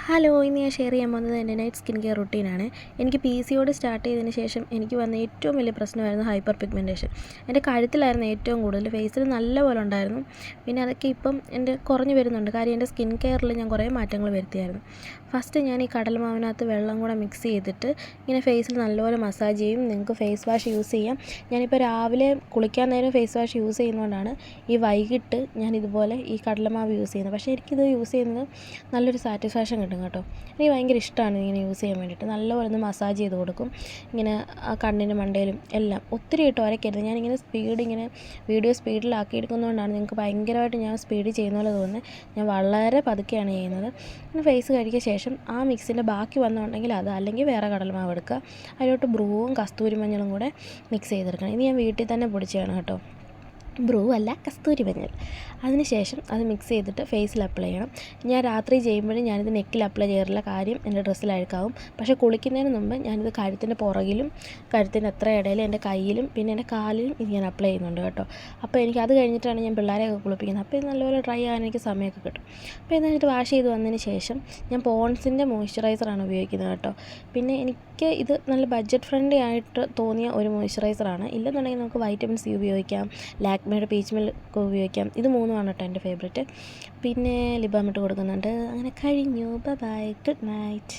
Hello, ഇന്ന് ഞാൻ share ചെയ്യാൻ പോകുന്നത് എൻ്റെ നൈറ്റ് സ്കിൻ കെയർ റുട്ടീനാണ്. എനിക്ക് PCOD സ്റ്റാർട്ട് ചെയ്തതിന് ശേഷം എനിക്ക് വന്ന ഏറ്റവും വലിയ പ്രശ്നമായിരുന്നു ഹൈപ്പർ പിഗ്മെൻറ്റേഷൻ. എൻ്റെ കഴുത്തിലായിരുന്നു ഏറ്റവും കൂടുതൽ, ഫേസിൽ നല്ലപോലെ ഉണ്ടായിരുന്നു. പിന്നെ അതൊക്കെ ഇപ്പം എൻ്റെ കുറഞ്ഞു വരുന്നുണ്ട്. കാര്യം എൻ്റെ സ്കിൻ കെയറിൽ ഞാൻ കുറേ മാറ്റങ്ങൾ വരുത്തിയായിരുന്നു. ഫസ്റ്റ് ഞാൻ ഈ കടലമാവിനകത്ത് വെള്ളം കൂടെ മിക്സ് ചെയ്തിട്ട് ഇങ്ങനെ ഫേസിൽ നല്ലപോലെ മസാജ് ചെയ്യും. നിങ്ങൾക്ക് ഫേസ് വാഷ് യൂസ് ചെയ്യാം. ഞാനിപ്പോൾ രാവിലെ കുളിക്കാൻ നേരം ഫേസ് വാഷ് യൂസ് ചെയ്യുന്നതുകൊണ്ടാണ് ഈ വൈകിട്ട് ഞാൻ ഇതുപോലെ ഈ കടലമാവ് യൂസ് ചെയ്യുന്നത്. പക്ഷേ എനിക്കിത് യൂസ് ചെയ്യുന്നത് നല്ലൊരു സാറ്റിസ്ഫാക്ഷൻ കിട്ടും കേട്ടോ. എനിക്ക് ഭയങ്കര ഇഷ്ടമാണ് ഇങ്ങനെ യൂസ് ചെയ്യാൻ വേണ്ടിയിട്ട്. നല്ലപോലെ ഒന്ന് മസാജ് ചെയ്ത് കൊടുക്കും, ഇങ്ങനെ ആ കണ്ണിൻ്റെ മണ്ടയിലും എല്ലാം. ഒത്തിരി ഇട്ട് ഉരയ്ക്കരുത്. ഞാനിങ്ങനെ ഇങ്ങനെ വീഡിയോ സ്പീഡിലാക്കി എടുക്കുന്നതുകൊണ്ടാണ് നിങ്ങൾക്ക് ഭയങ്കരമായിട്ട് ഞാൻ സ്പീഡിൽ ചെയ്യുന്ന പോലെ തോന്നുന്നത്. ഞാൻ വളരെ പതുക്കെയാണ് ചെയ്യുന്നത്. പിന്നെ ഫേസ് കഴുകിയ ശേഷം ആ മിക്സിൻ്റെ ബാക്കി വന്നുണ്ടെങ്കിൽ അത്, അല്ലെങ്കിൽ വേറെ കടലമാവ് എടുക്കുക. അതിലോട്ട് ബ്രൂവും കസ്തൂരി മഞ്ഞളും കൂടെ മിക്സ് ചെയ്തെടുക്കണം. ഇത് ഞാൻ വീട്ടിൽ തന്നെ പൊടിച്ചതാണ് കേട്ടോ. ബ്രൂ അല്ല, കസ്തൂരി മഞ്ഞൾ. അതിനുശേഷം അത് മിക്സ് ചെയ്തിട്ട് ഫേസിൽ അപ്ലൈ ചെയ്യണം. ഞാൻ രാത്രി ചെയ്യുമ്പോഴും ഞാനിത് നെക്കിൽ അപ്ലൈ ചെയ്യാറില്ല. കാര്യം എൻ്റെ ഡ്രസ്സിൽ അഴുക്കാവും. പക്ഷേ കുളിക്കുന്നതിന് മുമ്പ് ഞാനിത് കഴുത്തിൻ്റെ പുറകിലും കഴുത്തിൻ്റെ അത്ര ഇടയിലും എൻ്റെ കയ്യിലും പിന്നെ എൻ്റെ കാലിലും ഇത് ഞാൻ അപ്ലൈ ചെയ്യുന്നുണ്ട് കേട്ടോ. അപ്പോൾ എനിക്ക് അത് കഴിഞ്ഞിട്ടാണ് ഞാൻ പിള്ളേരെയൊക്കെ കുളിപ്പിക്കുന്നത്. അപ്പോൾ ഇത് നല്ലപോലെ ഡ്രൈ ആകാൻ എനിക്ക് സമയമൊക്കെ കിട്ടും. അപ്പോൾ എന്നിട്ട് വാഷ് ചെയ്ത് വന്നതിന് ശേഷം ഞാൻ പോൺസിൻ്റെ മോയ്സ്ചറൈസറാണ് ഉപയോഗിക്കുന്നത് കേട്ടോ. പിന്നെ എനിക്ക് ഇത് നല്ല ബഡ്ജറ്റ് ഫ്രണ്ട്ലി ആയിട്ട് തോന്നിയ ഒരു മോയ്സ്ചറൈസറാണ്. ഇല്ലെന്നുണ്ടെങ്കിൽ നമുക്ക് വൈറ്റമിൻ സി ഉപയോഗിക്കാം, ലാക്മേയുടെ പീച്ച് മിൽക്ക് ഉപയോഗിക്കാം. ഇത് മൂന്നുമാണ് കേട്ടോ എൻ്റെ ഫേവറേറ്റ്. പിന്നെ ലിപ് ബാം ഇട്ട് കൊടുക്കുന്നുണ്ട്. അങ്ങനെ കഴിഞ്ഞു. Bye bye, good night.